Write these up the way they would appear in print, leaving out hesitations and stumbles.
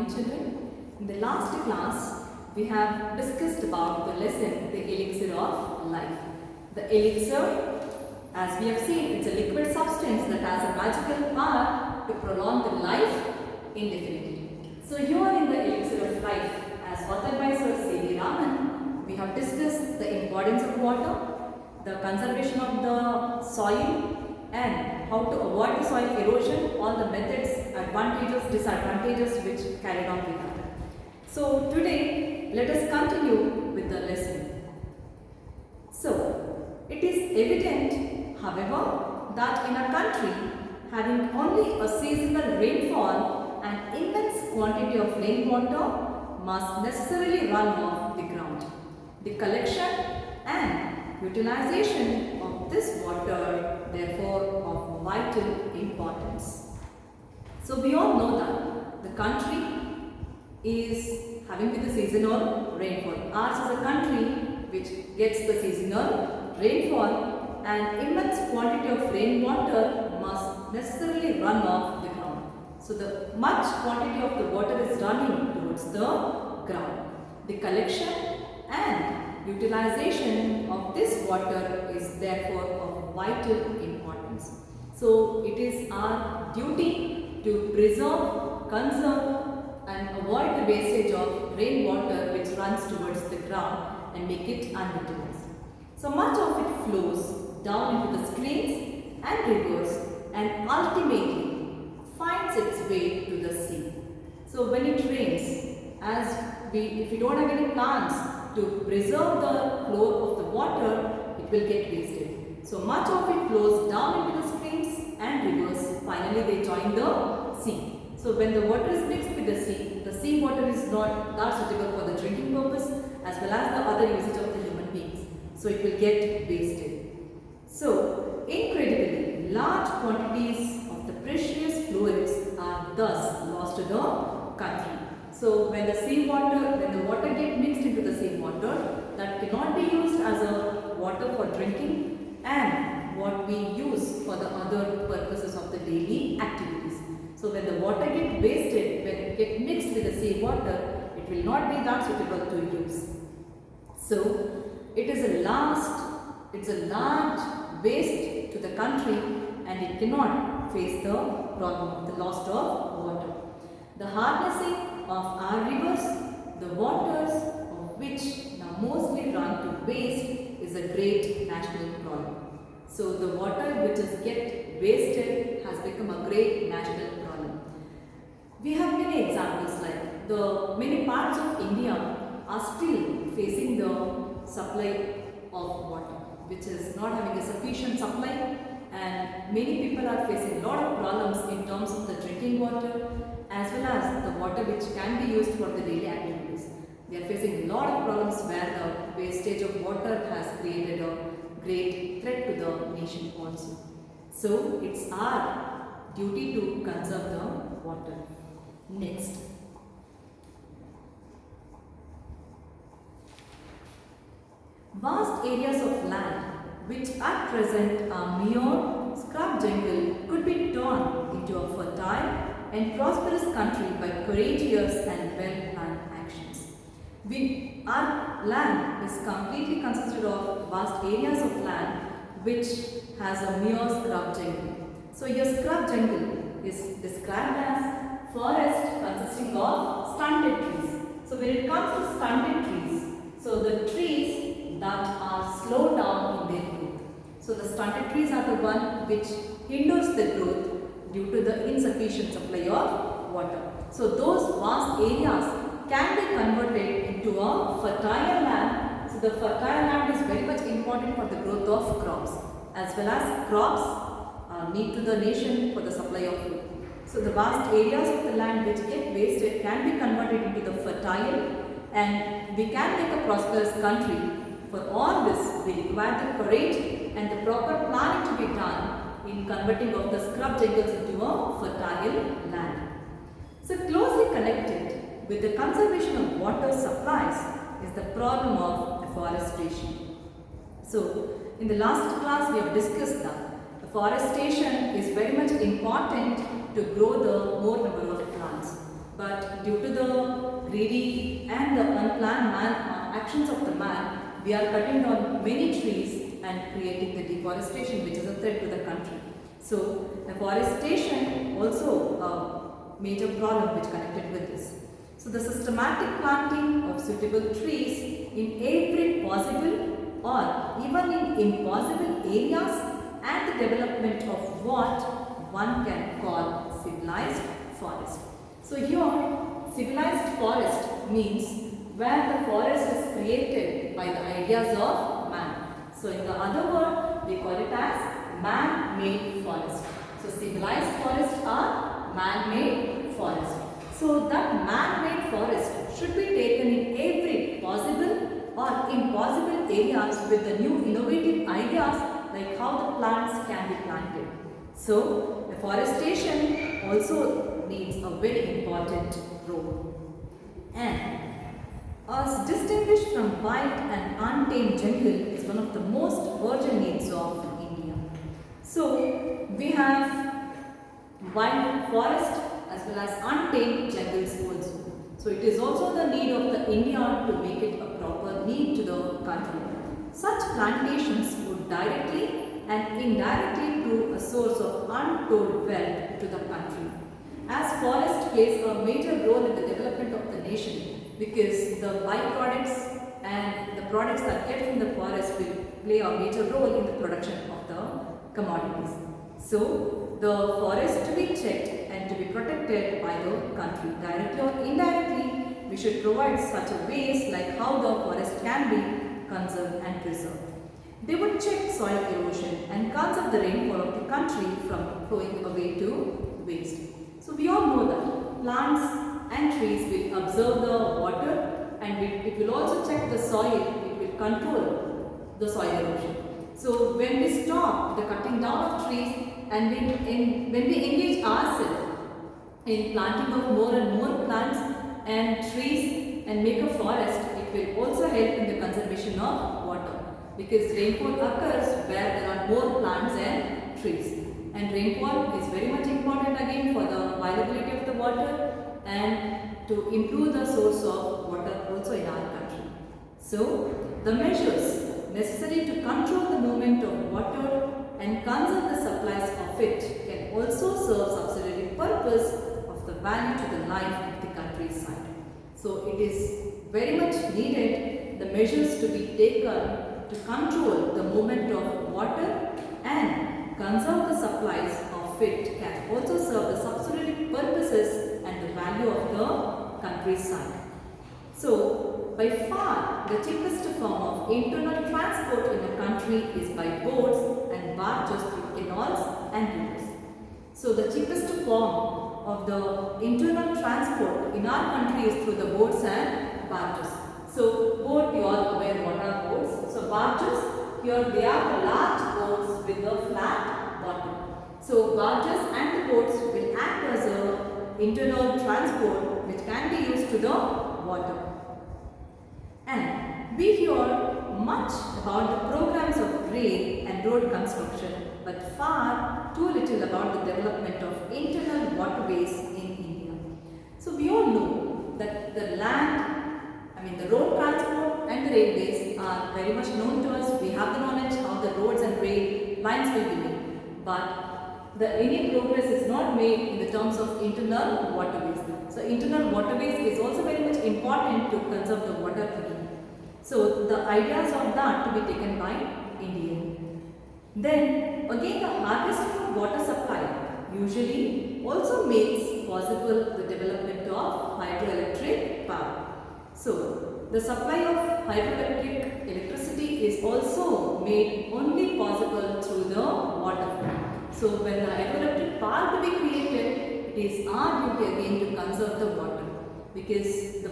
morning, children. In the last class, we have discussed about the lesson, the elixir of life. The elixir, as we have seen, it's a liquid substance that has a magical power to prolong the life indefinitely. So here in the elixir of life, as authored by Sir C.V. Raman, we have discussed the importance of water, the conservation of the soil, and how to avoid the soil erosion, all the methods, advantages, disadvantages which carried on with that. So today, let us continue with the lesson. So, it is evident, however, that in a country having only a seasonal rainfall, an immense quantity of rainwater must necessarily run off the ground. The collection and utilization of this water, therefore, of vital importance. So we all know that the country is having with the seasonal rainfall. Ours is a country which gets the seasonal rainfall, and immense quantity of rainwater must necessarily run off the ground. So the much quantity of the water is running towards the ground. The collection and utilization of this water is therefore of vital importance. So it is our duty to preserve, conserve and avoid the wastage of rainwater which runs towards the ground and make it unutilized. So much of it flows down into the streams and rivers and ultimately finds its way to the sea. So when it rains, if we don't have any plants to preserve the flow of the water, it will get wasted. So much of it flows down into the streams and rivers. Finally, they join the sea. So when the water is mixed with the sea water is not that suitable for the drinking purpose as well as the other usage of the human beings. So it will get wasted. So incredibly large quantities of the precious fluids are thus lost to the country. So when the water gets mixed into the sea water, that cannot be used as a water for drinking and what we use for the other purposes of the daily activities. So when the water gets wasted, when it gets mixed with the sea water, it will not be that suitable to use. So it is a large waste to the country and it cannot face the problem of the loss of water. The harnessing of our rivers, the waters of which now mostly run to waste, is a great national problem. So the water which is get wasted has become a great national problem. We have many examples like the many parts of India are still facing the supply of water, which is not having a sufficient supply, and many people are facing a lot of problems in terms of the drinking water as well as the water which can be used for the daily activities. They are facing a lot of problems where the wastage of water has created a great threat to the nation also. So it's our duty to conserve the water. Next. Vast areas of land which at present are mere scrub jungle could be turned into a fertile and prosperous country by courageous and well-planned actions. Our land is completely consisted of vast areas of land which has a mere scrub jungle. So your scrub jungle is described as forest consisting of stunted trees. So when it comes to stunted trees, so the trees that are slowed down in their growth. So the stunted trees are the one which hinders the growth due to the insufficient supply of water. So those vast areas can be converted into a fertile land. So the fertile land is very much important for the growth of crops as well as crops are need to the nation for the supply of food. So the vast areas of the land which get wasted can be converted into the fertile, and we can make a prosperous country. For all this, we require the courage and the proper planning to be done in converting of the scrub jungles into a fertile land. So closely connected with the conservation of water supplies is the problem of afforestation. So in the last class we have discussed that afforestation is very much important to grow the more number of plants. But due to the greedy and the unplanned actions of the man, we are cutting down many trees and creating the deforestation, which is a threat to the country. So, deforestation also a major problem which connected with this. So, the systematic planting of suitable trees in every possible or even in impossible areas and the development of what one can call civilized forest. So here civilized forest means where the forest is created by the ideas of man. So in the other word we call it as man-made forest. So civilized forests are man-made forest. So that man-made forest should be taken in every possible or impossible areas with the new innovative ideas like how the plants can be planted. So, afforestation also needs a very important role. And as distinguished from wild and untamed jungle is one of the most urgent needs of India. So, we have wild forest as well as untamed jungles also. So it is also the need of the India to make it a proper need to the country. Such plantations would directly and indirectly prove a source of untold wealth to the country. As forest plays a major role in the development of the nation because the byproducts and the products that get from the forest will play a major role in the production of the commodities. So the forest to be checked and to be protected by the country directly or indirectly. We should provide such a ways like how the forest can be conserved and preserved. They would check soil erosion and conserve the rainfall of the country from flowing away to waste. So we all know that plants and trees will absorb the water and it will also check the soil, it will control the soil erosion. So when we stop the cutting down of trees and when we engage ourselves in planting of more and more plants and trees and make a forest, it will also help in the conservation of water because rainfall occurs where there are more plants and trees. And rainfall is very much important again for the availability of the water and to improve the source of water also in our country. So the measures necessary to control the movement of water and conserve the supplies of it can also serve subsidiary purpose of the value to the life of the countryside. So it is very much needed the measures to be taken to control the movement of water and conserve the supplies of it can also serve the subsidiary purposes and the value of the countryside. So, by far the cheapest form of internal transport in a country is by boats and barges through canals and rivers. So, the cheapest form of the internal transport in our country is through the boats and barges. So, boat, you are aware what are boats. So, barges, here they are the large boats with a flat bottom. So, barges and the boats will act as a internal transport which can be used to the water. And we hear much about the programs of rail and road construction but far too little about the development of internal waterways in India. So we all know that the road transport and the railways are very much known to us. We have the knowledge how the roads and rail lines will be made. But any progress is not made in the terms of internal waterways. So internal waterways is also very much important to conserve the water again. So the ideas of that to be taken by India. Then again the harvesting of water supply usually also makes possible the development of hydroelectric power. So the supply of hydroelectric electricity is also made only possible through the water flow. So when the hydroelectric power to be created, it is our duty again to conserve the water because the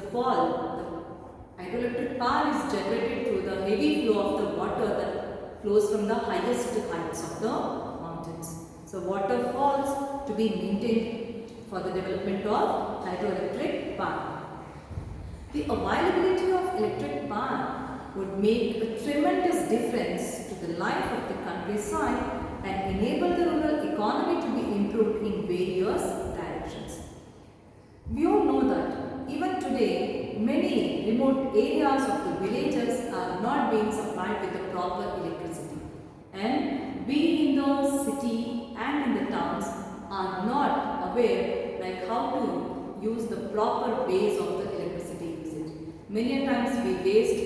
hydroelectric power is generated through the heavy flow of the water that flows from the highest heights of the mountains. So waterfalls to be maintained for the development of hydroelectric power. The availability of electric power would make a tremendous difference to the life of the countryside and enable the rural economy to be improved in various directions. We all know many remote areas of the villages are not being supplied with the proper electricity. And we in the city and in the towns are not aware like how to use the proper ways of the electricity usage. Many times we waste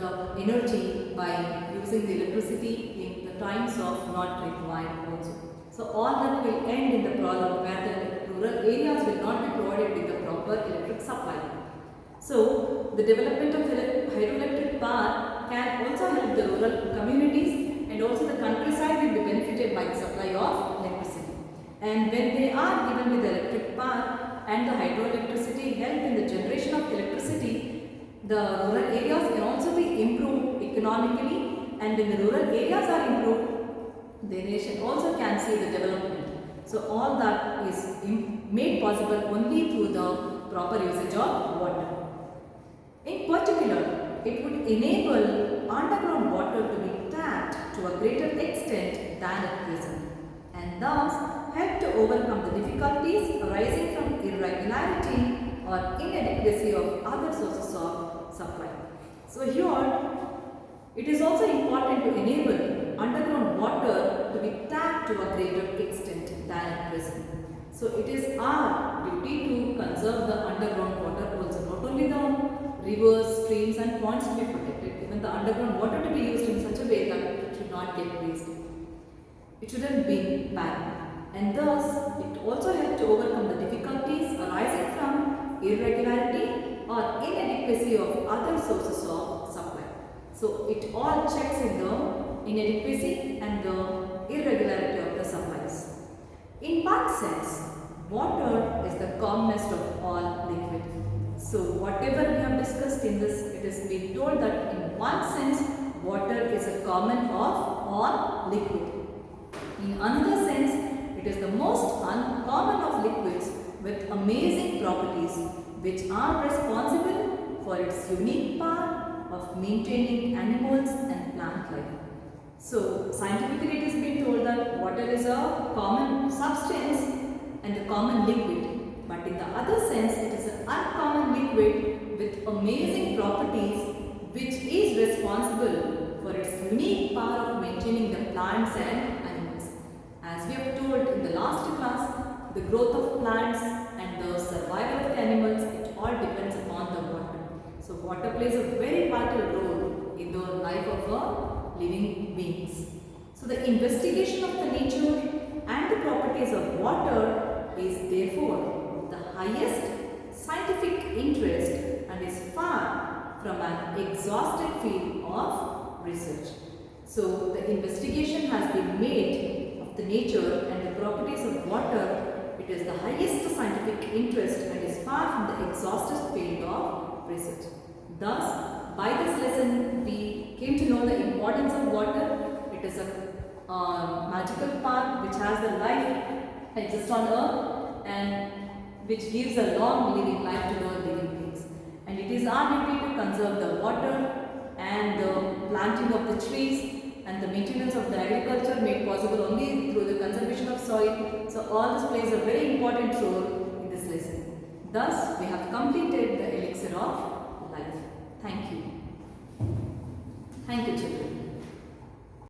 the energy by using the electricity in the times of not required also. So all that will end in the problem where the rural areas will not be provided with the proper electric supply. So the development of hydroelectric power can also help the rural communities, and also the countryside will be benefited by the supply of electricity. And when they are given with the electric power and the hydroelectricity help in the generation of electricity, the rural areas can also be improved economically, and when the rural areas are improved, the nation also can see the development. So all that is made possible only through the proper usage of water. In particular, it would enable underground water to be tapped to a greater extent than at present, and thus help to overcome the difficulties arising from irregularity or inadequacy of other sources of supply. So here, it is also important to enable underground water to be tapped to a greater extent than at present. So it is our duty to conserve the underground water also, not only the rivers, streams and ponds to be protected, even the underground water to be used in such a way that it should not get wasted. It shouldn't be bad. And thus, it also helps to overcome the difficulties arising from irregularity or inadequacy of other sources of supply. So it all checks in the inadequacy and the irregularity of the supplies. In one sense, water is the commonest of all liquid. So whatever we have discussed in this, it is being told that in one sense, water is a common of all liquid. In another sense, it is the most uncommon of liquids with amazing properties which are responsible for its unique power of maintaining animals and plant life. So scientifically it is being told that water is a common substance and a common liquid, but in the other sense it is an uncommon liquid with amazing properties which is responsible for its unique power of maintaining the plants and animals. As we have told in the last class, the growth of plants and the survival of the animals, it all depends upon the water. So water plays a very vital role in the life of living beings. So the investigation of the nature and the properties of water is therefore the highest scientific interest and is far from an exhausted field of research. So the investigation has been made of the nature and the properties of water. It is the highest scientific interest and is far from the exhausted field of research. Thus, by this lesson, we came to know the importance of water. It is a magical part which has the life exists on earth and which gives a long living life to the living beings. And it is our duty to conserve the water and the planting of the trees and the maintenance of the agriculture made possible only through the conservation of soil. So all this plays a very important role in this lesson. Thus, we have completed the elixir of life. Thank you. Thank you, children.